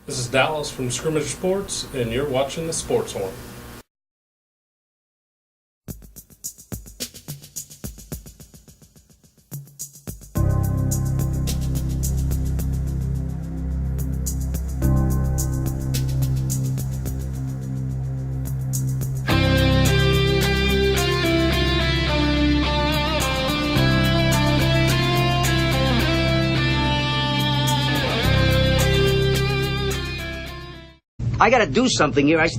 This is Dallas from Scrimmage Sports, and you're watching the Sports Horn. I gotta do something here. I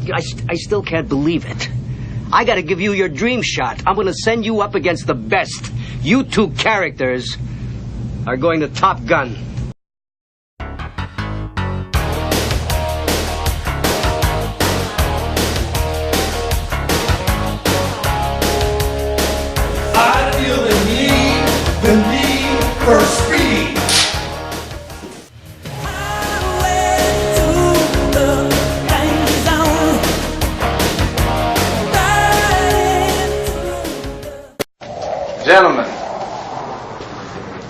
still can't believe it. I gotta give you your dream shot. I'm gonna send you up against the best. You two characters are going to Top Gun. I feel the need for speed. Gentlemen,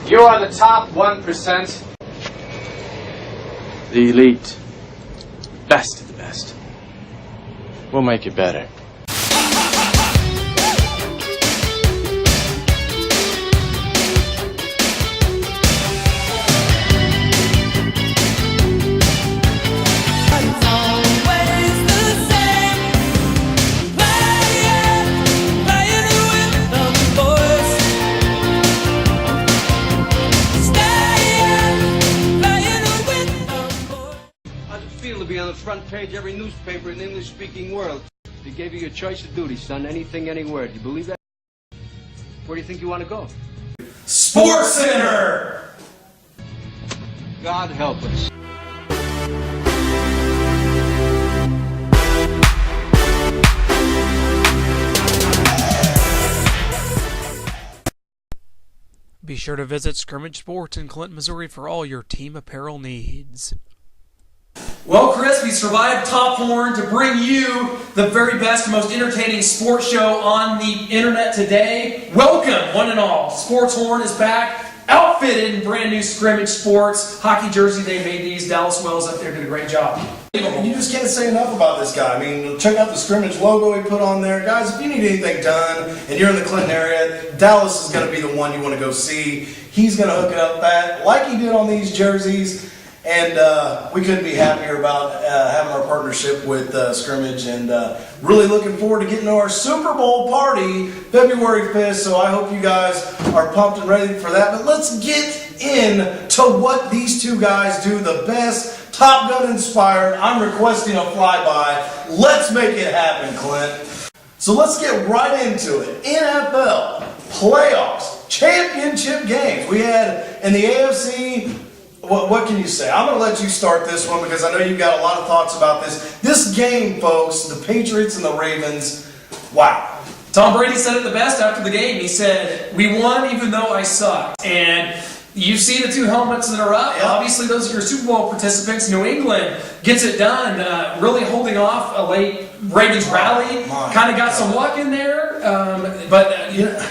you are the top 1%. The elite. Best of the best. We'll make it better. To be on the front page of every newspaper in the English-speaking world. They gave you your choice of duty, son. Anything, anywhere. Do you believe that? Where do you think you want to go? Sports Center! God help us. Be sure to visit Scrimmage Sports in Clinton, Missouri for all your team apparel needs. Well, Chris, we survived Top Horn to bring you the very best, most entertaining sports show on the internet today. Welcome, one and all. Sports Horn is back, outfitted in brand new Scrimmage Sports hockey jersey. They made these. Dallas Wells up there did a great job. You just can't say enough about this guy. I mean, check out the Scrimmage logo he put on there. Guys, if you need anything done and you're in the Clinton area, Dallas is going to be the one you want to go see. He's going to hook it up that like he did on these jerseys. And we couldn't be happier about having our partnership with Scrimmage, and really looking forward to getting to our Super Bowl party February 5th. So I hope you guys are pumped and ready for that. But let's get into what these two guys do the best. Top Gun inspired. I'm requesting a flyby. Let's make it happen, Clint. So let's get right into it. NFL playoffs, championship games. We had in the AFC. What can you say? I'm going to let you start this one because I know you've got a lot of thoughts about this. This game, folks, the Patriots and the Ravens, wow. Tom Brady said it the best after the game. He said, "We won even though I sucked." And you see the two helmets that are up. Yep. Obviously, those are your Super Bowl participants. New England gets it done, really holding off a late Ravens rally. Kind of got some luck in there, but you know.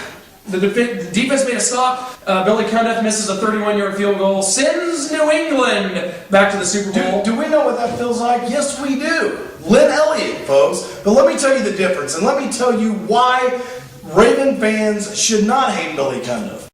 The defense made a stop. Billy Cundiff misses a 31-yard field goal. Sends New England back to the Super Bowl. Do we know what that feels like? Yes, we do. Lynn Elliott, folks. But let me tell you the difference, and let me tell you why Raven fans should not hate Billy Cundiff.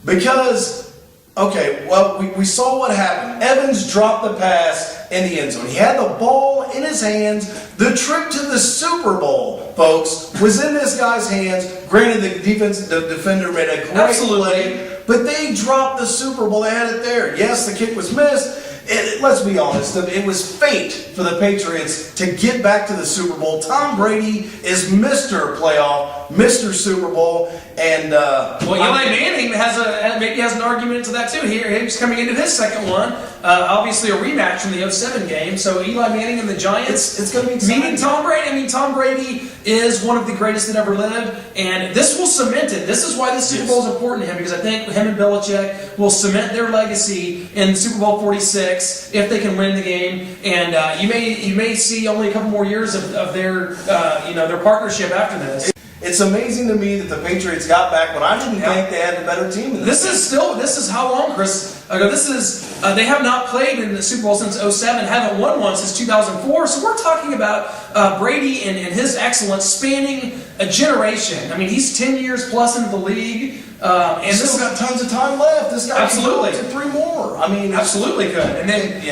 Because, okay, well, we saw what happened. Evans dropped the pass in the end zone. He had the ball in his hands. The trip to the Super Bowl, folks, was in this guy's hands. Granted, the defender made a great play, but they dropped the Super Bowl. They had it there. Yes, the kick was missed. Let's be honest, it was fate for the Patriots to get back to the Super Bowl. Tom Brady is Mr. Playoff, Mr. Super Bowl, and Eli Manning maybe has an argument to that too. He's coming into his second one, obviously a rematch from the 07 game. So Eli Manning and the Giants, it's going to be exciting. Meeting Tom Brady. I mean, Tom Brady is one of the greatest that ever lived, and this will cement it. This is why this Super Bowl is important to him, because I think him and Belichick will cement their legacy in Super Bowl 46 if they can win the game. And you may see only a couple more years of their their partnership after this. It's amazing to me that the Patriots got back when I didn't think they had a better team than This is how long, Chris? I go, this is, they have not played in the Super Bowl since 2007, haven't won one since 2004. So we're talking about Brady and his excellence spanning a generation. I mean, he's 10 years plus into the league. And Still got tons of time left. This guy Absolutely. can go to 3 more. I mean, absolutely could. And then,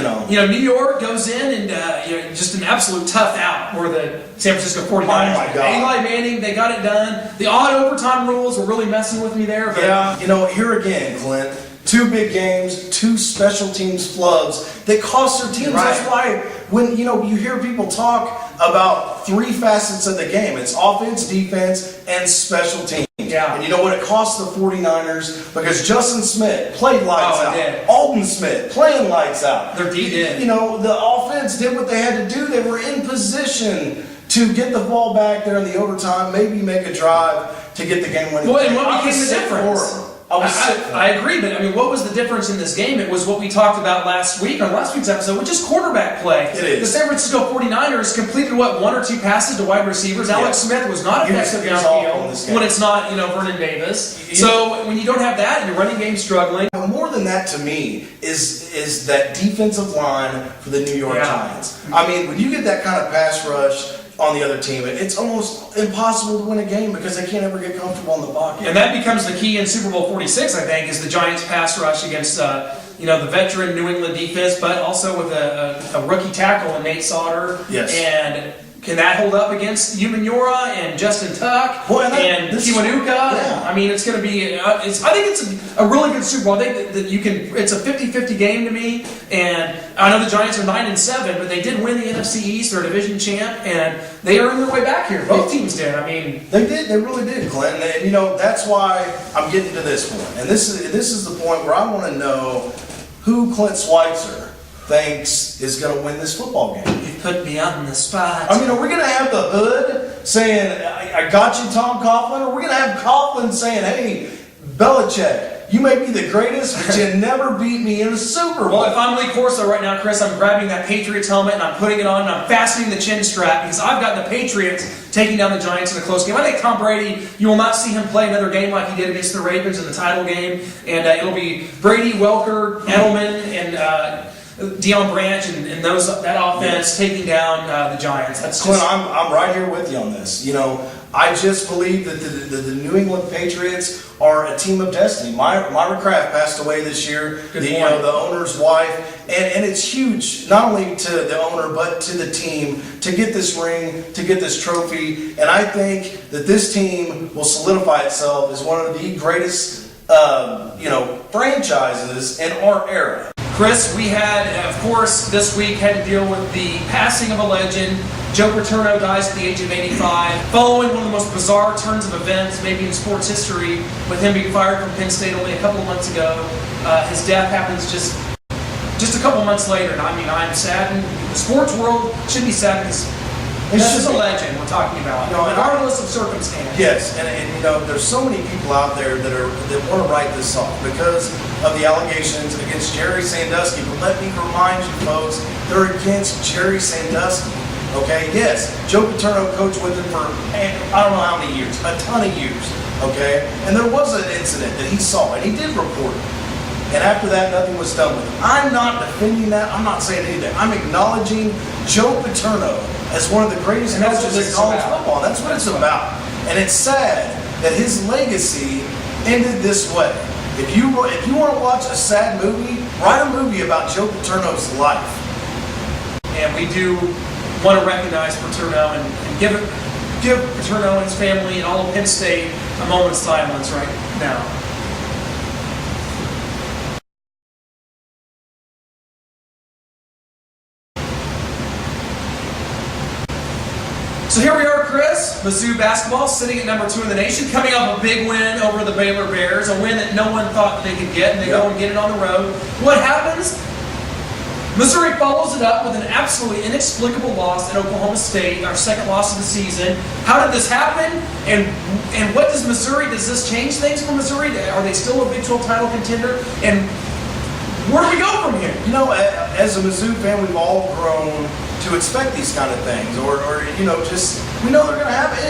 New York goes in and just an absolute tough out for the San Francisco 49ers. Oh my God. Eli Manning, they got it done. The odd overtime rules were really messing with me there. But yeah, here again, Clint, 2 big games, 2 special teams flubs that cost their teams. Right. That's why when you hear people talk about 3 facets of the game, it's offense, defense, and special teams. Yeah. And you know what it cost the 49ers? Because Justin Smith played lights out. Did. Alden Smith playing lights out. Their D did. The offense did what they had to do. They were in position to get the ball back there in the overtime, maybe make a drive to get the game winning. Well, and what became the difference? I agree, but I mean, what was the difference in this game? It was what we talked about last week on last week's episode, which is quarterback play. It is. The San Francisco 49ers completed 1 or 2 passes to wide receivers. Yeah. Alex Smith was not effective downfield when it's not Vernon Davis. So when you don't have that, your running game's struggling. More than that, to me, is that defensive line for the New York Giants. I mean, when you get that kind of pass rush on the other team, it's almost impossible to win a game because they can't ever get comfortable in the pocket. And that becomes the key in Super Bowl 46, I think, is the Giants' pass rush against the veteran New England defense, but also with a rookie tackle in Nate Sauter. Yes. And can that hold up against Umenyiora and Justin Tuck and Kiwanuka? Yeah. I mean, it's going to be. I think it's a really good Super Bowl. I think that you can. It's a 50-50 game to me. And I know the Giants are 9-7, but they did win the NFC East, their division champ, and they are on their way back here. Both teams did. I mean, they did. They really did, Clinton. And that's why I'm getting to this point. And this is the point where I want to know who Clint Schweitzer thinks is going to win this football game. You put me on the spot. I mean, are we going to have the hood saying, I got you, Tom Coughlin? Or are we going to have Coughlin saying, hey, Belichick, you may be the greatest, but you never beat me in a Super Bowl? Well, if I'm Lee Corso right now, Chris, I'm grabbing that Patriots helmet and I'm putting it on and I'm fastening the chin strap because I've got the Patriots taking down the Giants in a close game. I think Tom Brady, you will not see him play another game like he did against the Ravens in the title game. And it'll be Brady, Welker, Edelman, and Deion Branch and that offense taking down the Giants. That's Clint, I'm right here with you on this. I just believe that the New England Patriots are a team of destiny. Myra Kraft passed away this year, the owner's wife, and it's huge, not only to the owner, but to the team, to get this ring, to get this trophy. And I think that this team will solidify itself as one of the greatest franchises in our era. Chris, we had, of course, this week had to deal with the passing of a legend. Joe Paterno dies at the age of 85, following one of the most bizarre turns of events, maybe in sports history, with him being fired from Penn State only a couple of months ago. His death happens just a couple months later, and I mean, I'm saddened. The sports world should be saddened because this is a legend we're talking about, regardless of circumstance. Yes, and there's so many people out there that want to write this off because of the allegations against Jerry Sandusky. But let me remind you, folks, they're against Jerry Sandusky. Okay, yes, Joe Paterno coached with him for I don't know how many years, a ton of years. Okay, and there was an incident that he saw, and he did report it. And after that, nothing was done with him. I'm not defending that. I'm not saying anything. I'm acknowledging Joe Paterno as one of the greatest coaches in college football. That's what it's about. And it's sad that his legacy ended this way. If you want to watch a sad movie, write a movie about Joe Paterno's life. And we do want to recognize Paterno and give Paterno and his family and all of Penn State a moment's silence right now. So here we are, Chris. Mizzou basketball sitting at number 2 in the nation, coming off a big win over the Baylor Bears, a win that no one thought that they could get, and they go and get it on the road. What happens? Missouri follows it up with an absolutely inexplicable loss at Oklahoma State, our second loss of the season. How did this happen? And what does Missouri, does this change things for Missouri? Are they still a Big 12 title contender? And where do we go from here? As a Mizzou fan, we've all grown to expect these kind of things, or just we know they're going to happen.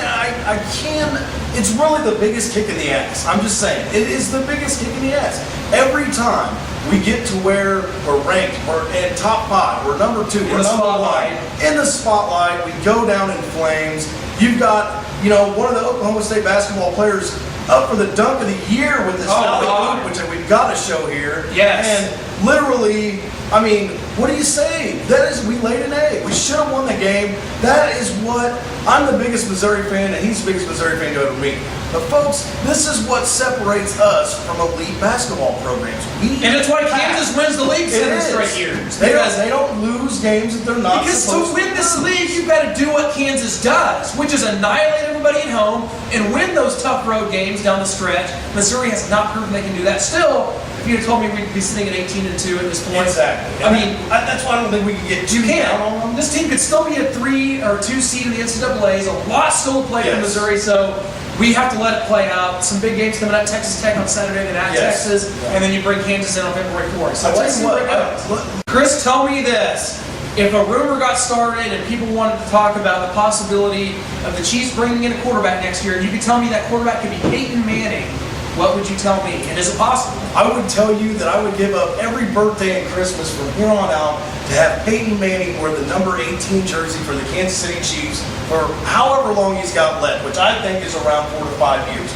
It's really the biggest kick in the ass. I'm just saying, it is the biggest kick in the ass. Every time we get to where we're ranked, we're in top 5, we're number 2, we're number 1. In the spotlight, we go down in flames. You've got, one of the Oklahoma State basketball players up for the dunk of the year with this alley-oop, which we've got to show here. Yes. And literally, I mean, what do you say? That is, we laid an egg. We should have won the game. That is what, I'm the biggest Missouri fan, and he's the biggest Missouri fan to ever meet. But folks, this is what separates us from elite basketball programs. And it's why Kansas wins the league 7 straight years. They don't lose games that they're not supposed to. Because to win this league, you've got to do what Kansas does, which is annihilate everybody at home and win those tough road games down the stretch. Missouri has not proven they can do that. Still, if you had told me we'd be sitting at 18-2 at this point, exactly. I mean, that's why I don't think we can get too down on them. This team could still be a 3 or 2 seed in the NCAA's. A lot still to play for Missouri, so we have to let it play out. Some big games coming up. Texas Tech on Saturday, then at Texas, and then you bring Kansas in on February 4th. So let's see where it goes. Chris, tell me this. If a rumor got started and people wanted to talk about the possibility of the Chiefs bringing in a quarterback next year, and you could tell me that quarterback could be Peyton Manning, what would you tell me? And is it possible? I would tell you that I would give up every birthday and Christmas from here on out to have Peyton Manning wear the number 18 jersey for the Kansas City Chiefs for however long he's got left, which I think is around 4 to 5 years.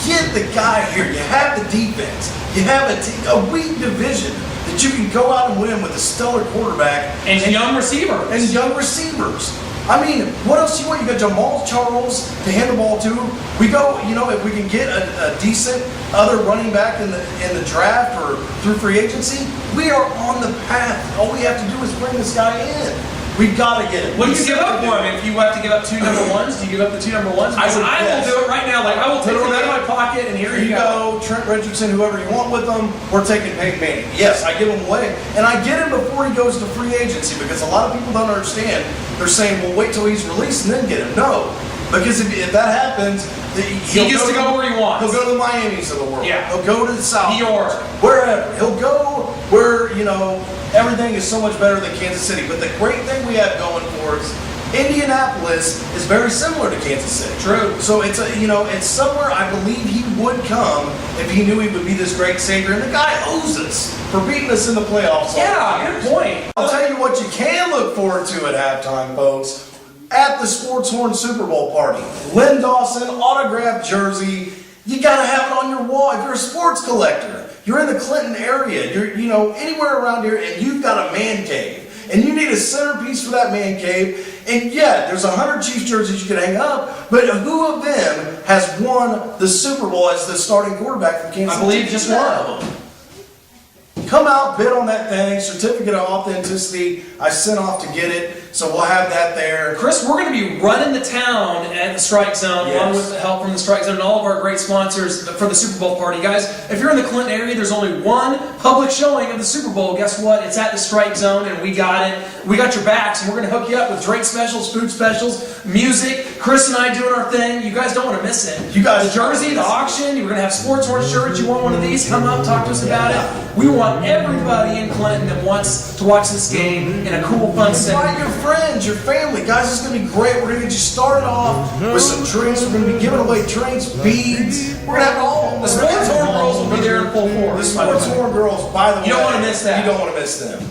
Get the guy here. You have the defense. You have a weak division that you can go out and win with a stellar quarterback. And young receivers. And young receivers. I mean, what else do you want? You got Jamal Charles to hand the ball to. We go, if we can get a decent other running back in the draft or through free agency, we are on the path. All we have to do is bring this guy in. We've got to get it. What do you give up for him? If you have to give up 2 number 1s, do you give up the 2 number 1s? I will do it right now. Like, I will take it out of my pocket, and here you go. Trent Richardson, whoever you want with them, we're taking Peyton Manning. Yes, I give him away. And I get him before he goes to free agency because a lot of people don't understand. They're saying, well, wait till he's released and then get him. No. Because if that happens, he gets to go where he wants. He'll go to the Miamis of the world. Yeah. He'll go to the South. New York. Wherever. He'll go where, everything is so much better than Kansas City. But the great thing we have going for us, Indianapolis is very similar to Kansas City. True. So it's it's somewhere I believe he would come if he knew he would be this great savior. And the guy owes us for beating us in the playoffs. Yeah, good point. I'll tell you what you can look forward to at halftime, folks. At the Sports Horn Super Bowl party, Lynn Dawson autographed jersey. You gotta have it on your wall. If you're a sports collector, you're in the Clinton area, you're anywhere around here, and you've got a man cave, and you need a centerpiece for that man cave. And yeah, there's 100 Chiefs jerseys you can hang up, but who of them has won the Super Bowl as the starting quarterback for Kansas City? I believe just one of them. Come out, bid on that thing, certificate of authenticity. I sent off to get it, so we'll have that there. Chris, we're going to be running the town at the Strike Zone, along with the help from the Strike Zone and all of our great sponsors for the Super Bowl party. Guys, if you're in the Clinton area, there's only one public showing of the Super Bowl. Guess what? It's at the Strike Zone, and we got it. We got your backs, and we're going to hook you up with drink specials, food specials, music. Chris and I doing our thing. You guys don't want to miss it. You guys, the jersey, the auction. We're going to have Sports Horn shirts. You want one of these? Come up, talk to us about it. We want everybody in Clinton that wants to watch this game in a cool, fun setting. Invite your friends, your family. Guys, it's going to be great. We're going to get you started off with some drinks. We're going to be giving away drinks, beads. We're going to have it all. The Sports Horn girls will be there in full force. The Sports Horn girls, by the way. You don't want to miss that. You don't want to miss them.